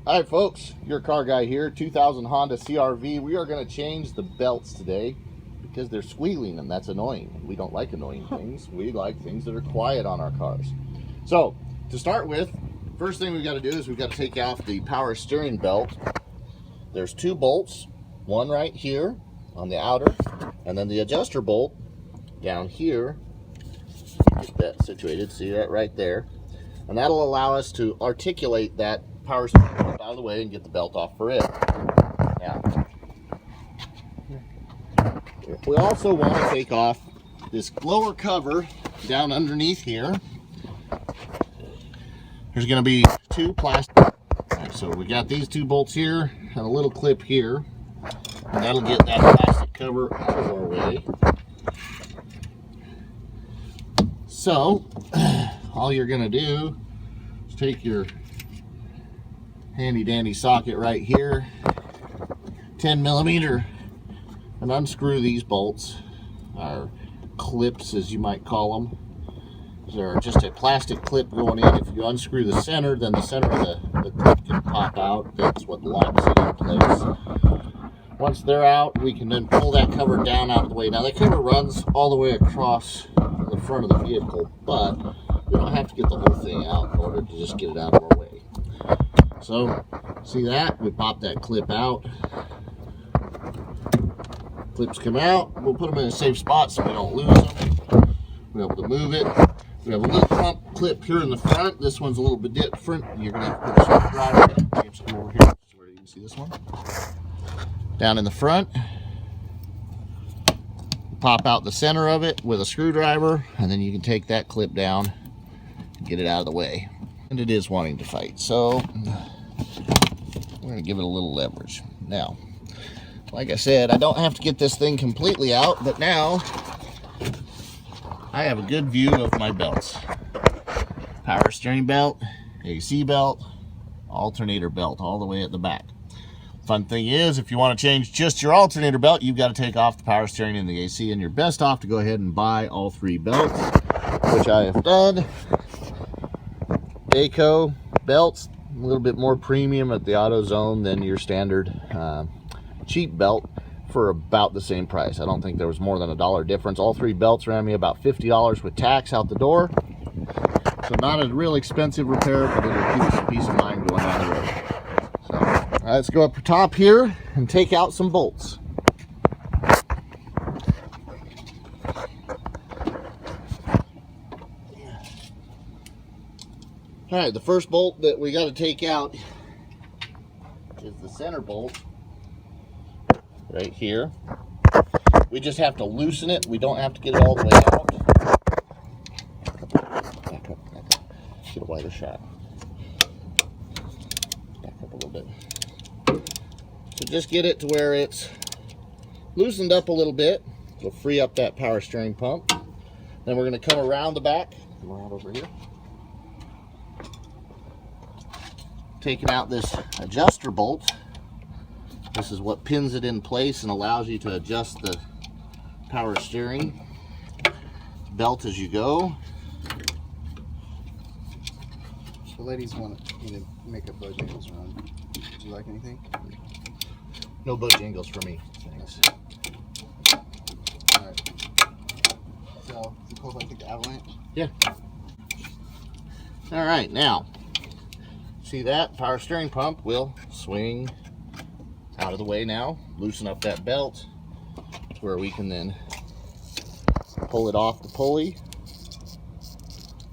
All right, folks, your car guy here, 2000 Honda CRV. We are going to change the belts today because they're squealing and that's annoying. We don't like annoying things. We like things that are quiet on our cars. So to start with, first thing we've got to do is we've got to take off the power steering belt. There's two bolts, one right here on the outer, and then the adjuster bolt down here. Get that situated, see that right there. And that'll allow us to articulate that power steering out of the way and get the belt off for it. Now, we also want to take off this lower cover down underneath here. There's going to be two plastic. Right, so we got these two bolts here and a little clip here, and that'll get that plastic cover out of our way. So all you're going to do is take your handy dandy socket right here, 10mm, and unscrew these bolts, or clips as you might call them. They're just a plastic clip going in. If you unscrew the center, then the center of the clip can pop out. That's what locks it in place. Once they're out, we can then pull that cover down out of the way. Now that cover runs all the way across the front of the vehicle, but we don't have to get the whole thing out in order to just get it out of our way. So, see that? We pop that clip out. Clips come out. We'll put them in a safe spot so we don't lose them. We're able to move it. We have a little pump clip here in the front. This one's a little bit different. You're going to have to put a screwdriver in. James, come over here so where you can see this one. Down in the front. Pop out the center of it with a screwdriver, and then you can take that clip down and get it out of the way. And it is wanting to fight, so we're going to give it a little leverage. Now, like I said, I don't have to get this thing completely out, but now I have a good view of my belts. Power steering belt, AC belt, alternator belt all the way at the back. Fun thing is, if you want to change just your alternator belt, you've got to take off the power steering and the AC, and you're best off to go ahead and buy all three belts, which I have done. Dayco belts, a little bit more premium at the AutoZone than your standard cheap belt for about the same price. I don't think there was more than $1 difference. All three belts ran me about $50 with tax out the door. So not a real expensive repair, but it'll keep us some peace of mind going down the road. So let's go up top here and take out some bolts. All right, the first bolt that we got to take out is the center bolt right here. We just have to loosen it. We don't have to get it all the way out. Back up. Get a wider shot. Back up a little bit. So just get it to where it's loosened up a little bit. It'll free up that power steering pump. Then we're going to come around the back. Come around over here. Taking out this adjuster bolt. This is what pins it in place and allows you to adjust the power steering belt as you go. The ladies want me to make a budge angles run. Would you like anything? No budge angles for me. Thanks. Alright. So, is it cool if I take the avalanche? Yeah. Alright, now, see that? Power steering pump will swing out of the way now. Loosen up that belt to where we can then pull it off the pulley.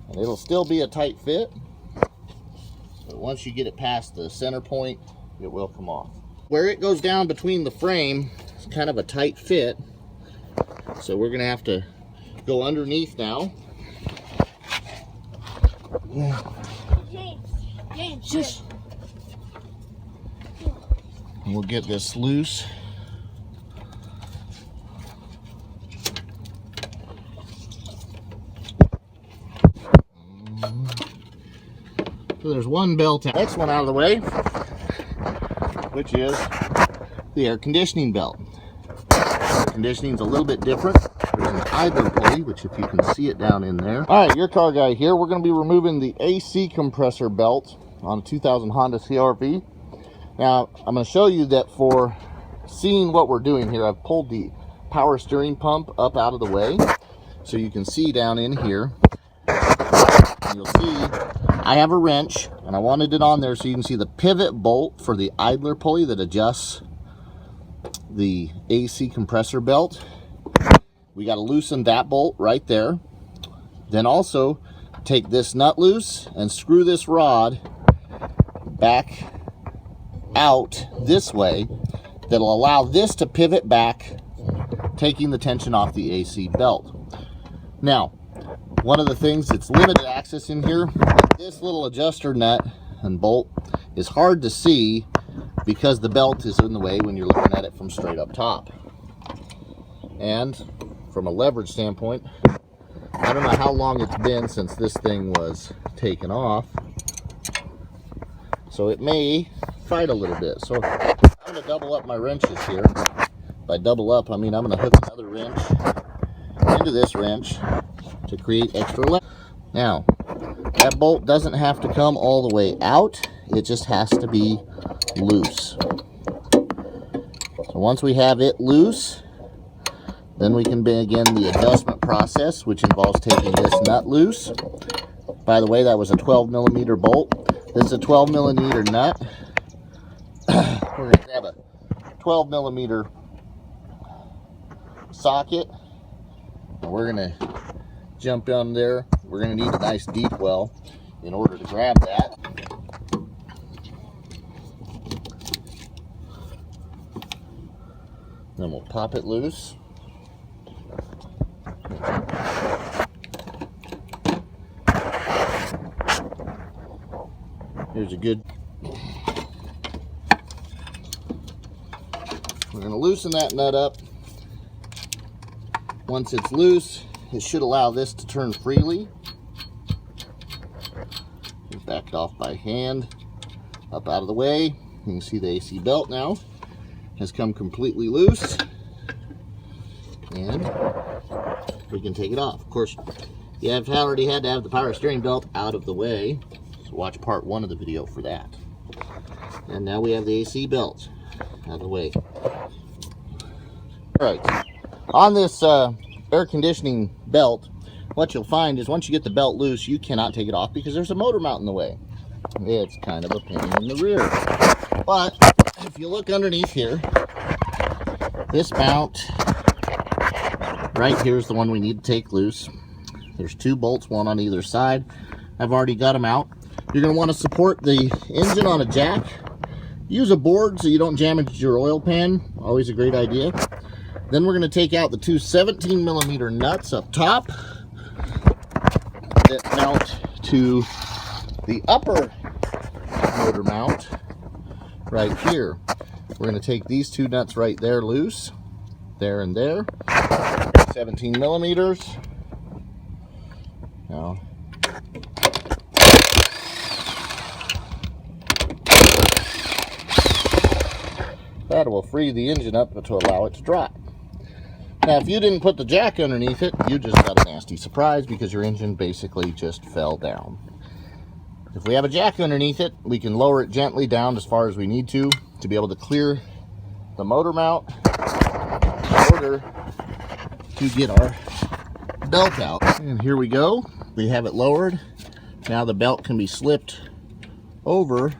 And it'll still be a tight fit. But once you get it past the center point, it will come off. Where it goes down between the frame, it's kind of a tight fit. So we're going to have to go underneath now. James. And we'll get this loose. So there's one belt. Next one out of the way, which is the air conditioning belt. Air conditioning is a little bit different. There's an idler pulley, which if you can see it down in there. All right, your car guy here. We're going to be removing the AC compressor belt on a 2000 Honda CRV. Now, I'm going to show you that for seeing what we're doing here, I've pulled the power steering pump up out of the way. So you can see down in here, and you'll see I have a wrench, and I wanted it on there so you can see the pivot bolt for the idler pulley that adjusts the AC compressor belt. We got to loosen that bolt right there. Then also take this nut loose and screw this rod back out this way. That'll allow this to pivot back, taking the tension off the AC belt. Now, one of the things that's limited access in here, this little adjuster nut and bolt is hard to see because the belt is in the way when you're looking at it from straight up top. And from a leverage standpoint, I don't know how long it's been since this thing was taken off, so it may fight a little bit. So I'm going to double up my wrenches here. By double up, I mean I'm going to hook another wrench into this wrench to create extra leverage. Now, that bolt doesn't have to come all the way out, it just has to be loose. So once we have it loose, then we can begin the adjustment process, which involves taking this nut loose. By the way, that was a 12mm bolt. This is a 12mm nut. We're going to grab a 12mm socket, and we're going to jump down there. We're going to need a nice deep well in order to grab that. Then we'll pop it loose. Here's a good. We're going to loosen that nut up. Once it's loose, it should allow this to turn freely. It's backed off by hand, up out of the way. You can see the AC belt now has come completely loose, and we can take it off. Of course, you have already had to have the power steering belt out of the way, so watch part 1 of the video for that. And now we have the AC belt out of the way. All right, on this air conditioning belt, what you'll find is once you get the belt loose, you cannot take it off because there's a motor mount in the way. It's kind of a pain in the rear. But if you look underneath here, this mount right here is the one we need to take loose. There's 2 bolts, one on either side. I've already got them out. You're going to want to support the engine on a jack. Use a board so you don't jam into your oil pan. Always a great idea. Then we're going to take out the 2 17mm nuts up top that mount to the upper motor mount right here. We're going to take these 2 nuts right there loose, there and there, 17mm. Now, that will free the engine up to allow it to drop. Now, if you didn't put the jack underneath it, you just got a nasty surprise because your engine basically just fell down. If we have a jack underneath it, we can lower it gently down as far as we need to be able to clear the motor mount in order to get our belt out. And here we go. We have it lowered. Now the belt can be slipped over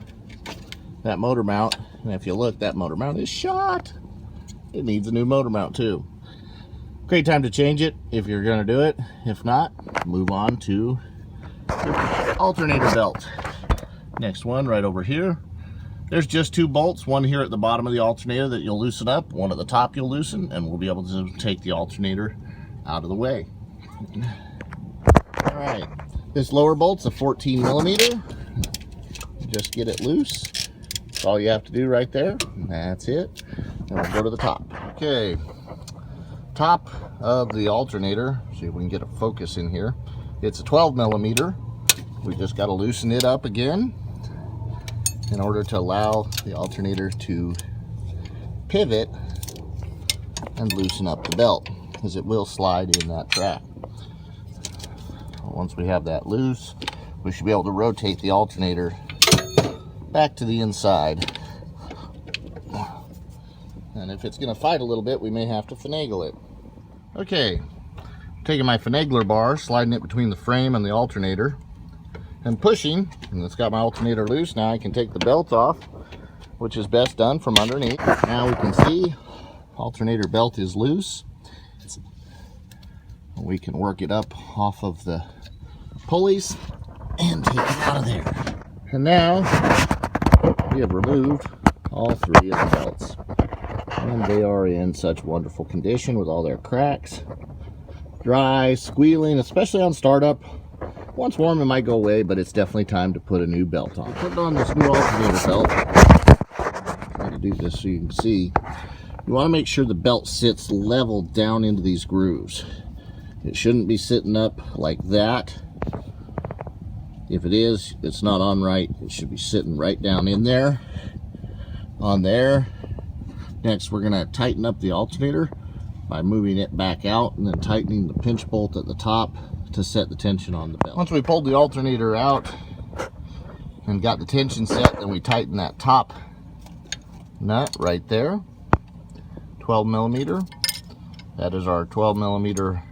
that motor mount. And if you look, that motor mount is shot. It needs a new motor mount too. Great time to change it if you're going to do it. If not, move on to the alternator belt. Next one right over here. There's just 2 bolts, one here at the bottom of the alternator that you'll loosen up, one at the top you'll loosen, and we'll be able to take the alternator out of the way. All right, this lower bolt's a 14mm. Just get it loose. That's all you have to do right there. That's it. And we'll go to the top. Okay, top of the alternator. See if we can get a focus in here. It's a 12mm. We just got to loosen it up again in order to allow the alternator to pivot and loosen up the belt, because it will slide in that track. Once we have that loose, we should be able to rotate the alternator back to the inside And if it's going to fight a little bit, we may have to finagle it. Okay, taking my finagler bar, sliding it between the frame and the alternator, and pushing, and it's got my alternator loose. Now I can take the belt off, which is best done from underneath. Now we can see alternator belt is loose. We can work it up off of the pulleys and take it out of there. And now we have removed all 3 of the belts, and they are in such wonderful condition with all their cracks, dry, squealing, especially on startup. Once warm, it might go away, but it's definitely time to put a new belt on. Put on this new alternator belt. Try to do this so you can see. You want to make sure the belt sits level down into these grooves. It shouldn't be sitting up like that. If it is, it's not on right. It should be sitting right down in there, on there. Next, we're going to tighten up the alternator by moving it back out and then tightening the pinch bolt at the top to set the tension on the belt. Once we pulled the alternator out and got the tension set, then we tighten that top nut right there, 12 millimeter. That is our 12 millimeter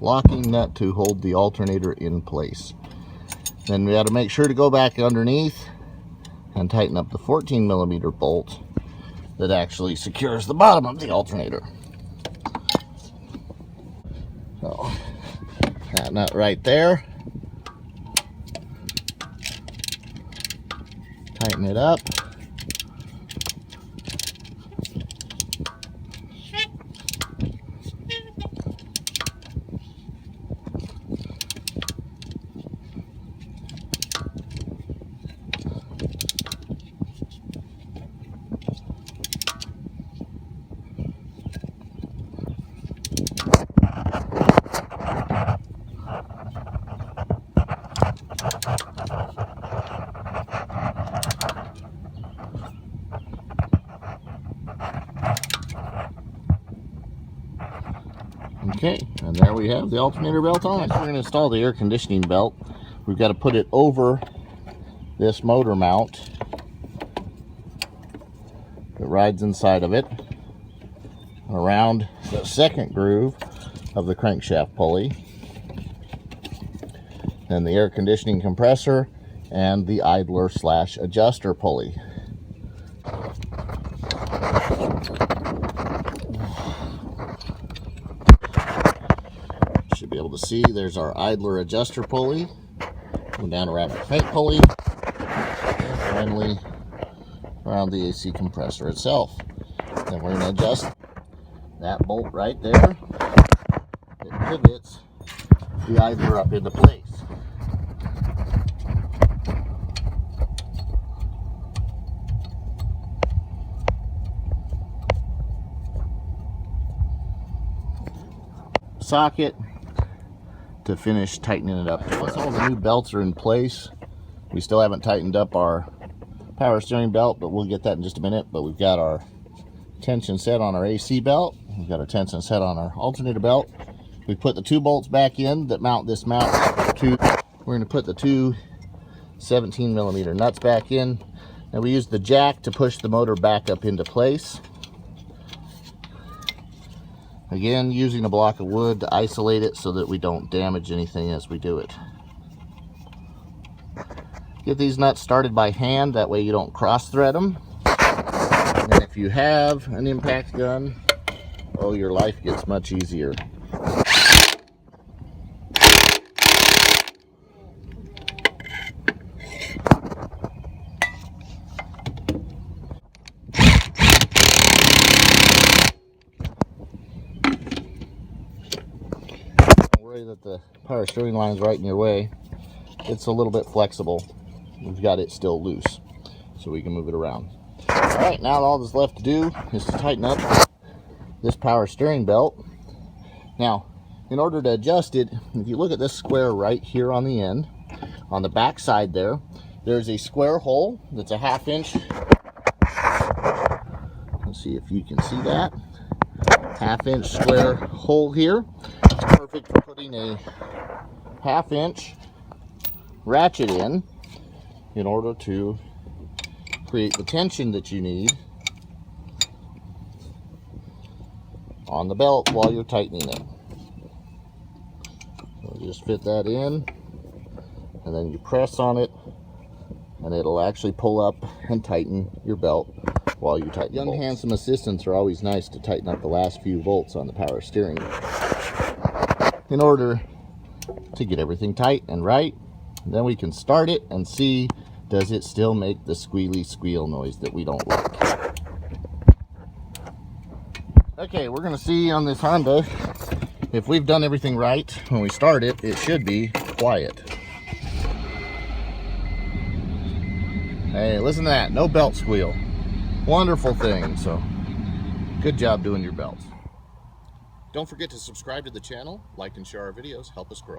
locking nut to hold the alternator in place. Then we got to make sure to go back underneath and tighten up the 14 millimeter bolt that actually secures the bottom of the alternator. So that nut right there, tighten it up. Okay, and there we have the alternator belt on. Next, we're going to install the air conditioning belt. We've got to put it over this motor mount that rides inside of it, around the second groove of the crankshaft pulley, then the air conditioning compressor, and the idler / adjuster pulley. Should be able to see there's our idler adjuster pulley, going down around our crank pulley, and finally around the AC compressor itself. Then we're going to adjust that bolt right there. It pivots the idler up into place. Socket to finish tightening it up. Once all the new belts are in place, we still haven't tightened up our power steering belt, but we'll get that in just a minute. But we've got our tension set on our AC belt. We've got our tension set on our alternator belt. We put the 2 bolts back in that mount this mount to. We're going to put the 2 17 millimeter nuts back in. And we use the jack to push the motor back up into place. Again, using a block of wood to isolate it so that we don't damage anything as we do it. Get these nuts started by hand, that way you don't cross thread them. And then if you have an impact gun, oh, your life gets much easier. That the power steering line is right in your way. It's a little bit flexible. We've got it still loose, so we can move it around. All right, now all that's left to do is to tighten up this power steering belt. Now, in order to adjust it, if you look at this square right here on the end, on the back side there's a square hole that's a 1/2 inch. Let's see if you can see that. 1/2 inch square hole here. It's perfect for putting a 1/2 inch ratchet in order to create the tension that you need on the belt while you're tightening it. So just fit that in, and then you press on it, and it'll actually pull up and tighten your belt while you tighten the bolts. Young handsome assistants are always nice to tighten up the last few volts on the power steering in order to get everything tight and right. Then we can start it and see, does it still make the squealy squeal noise that we don't like. Okay, we're gonna see on this Honda if we've done everything right. When we start it, it should be quiet. Hey, listen to that, no belt squeal. Wonderful thing. So good job doing your belts. Don't forget to subscribe to the channel, like and share our videos, help us grow.